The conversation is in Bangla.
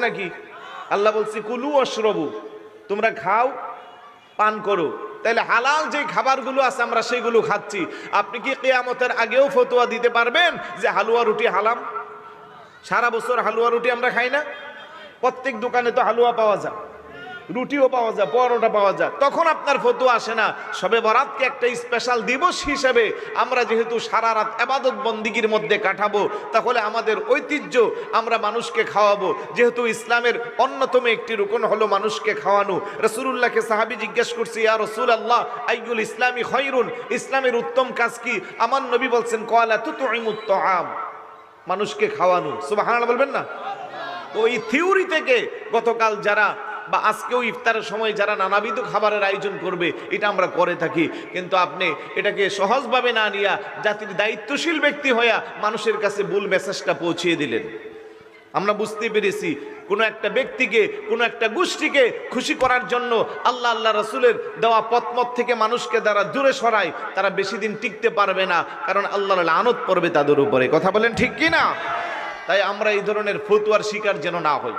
নাকি? আল্লাহ বলছে কুলু ওয়াশরাবু, তোমরা খাও পান করো। তাহলে হালাল যে খাবারগুলো আছে আমরা সেগুলো খাচ্ছি। আপনি কি কিয়ামতের আগেও ফতোয়া দিতে পারবেন যে হালুয়া রুটি হারাম? সারা বছর হালুয়া রুটি আমরা খাই না? প্রত্যেক দোকানে তো হালুয়া পাওয়া যায়, রুটিও পাওয়া যায়, পরোটা পাওয়া যায়। তখন আপনার ফতোয়া আসে না। শবে বরাতকে একটা স্পেশাল দিবস হিসেবে আমরা যেহেতু সারা রাত ইবাদত বন্দিগির মধ্যে কাটাবো, তাহলে আমাদের ঐতিহ্য আমরা মানুষকে খাওয়াবো। যেহেতু ইসলামের অন্যতম একটি রুকন হলো মানুষকে খাওয়ানো। রাসূলুল্লাহকে সাহাবী জিজ্ঞেস করছে, ইয়া রাসূলুল্লাহ আইয়ুল ইসলামি খায়রুন, ইসলামের উত্তম কাজ কি? আমার নবী বলছেন ক্বালা তুতঈমুত তাআম, মানুষকে খাওয়ানো। সুবহানাল্লাহ বলবেন না? তো এই থিওরি থেকে গতকাল যারা বা আজকেও ইফতারের সময় যারা নানাবিধ খাবারের আয়োজন করবে, এটা আমরা করে থাকি। কিন্তু আপনি এটাকে সহজভাবে না নিয়া জাতির দায়িত্বশীল ব্যক্তি হইয়া মানুষের কাছে ভুল মেসেজটা পৌঁছিয়ে দিলেন। আমরা বুঝতে পেরেছি কোনো একটা ব্যক্তিকে, কোনো একটা গোষ্ঠীকে খুশি করার জন্য আল্লাহ আল্লাহ রাসূলের দেওয়া পথমত থেকে মানুষকে যারা দূরে সরায়, তারা বেশি দিন টিকতে পারবে না, কারণ আল্লাহর লানত পড়বে তাদের উপরে। কথা বলেন ঠিক কি না? তাই আমরা এই ধরনের ফতোয়ার শিকার যেন না হই।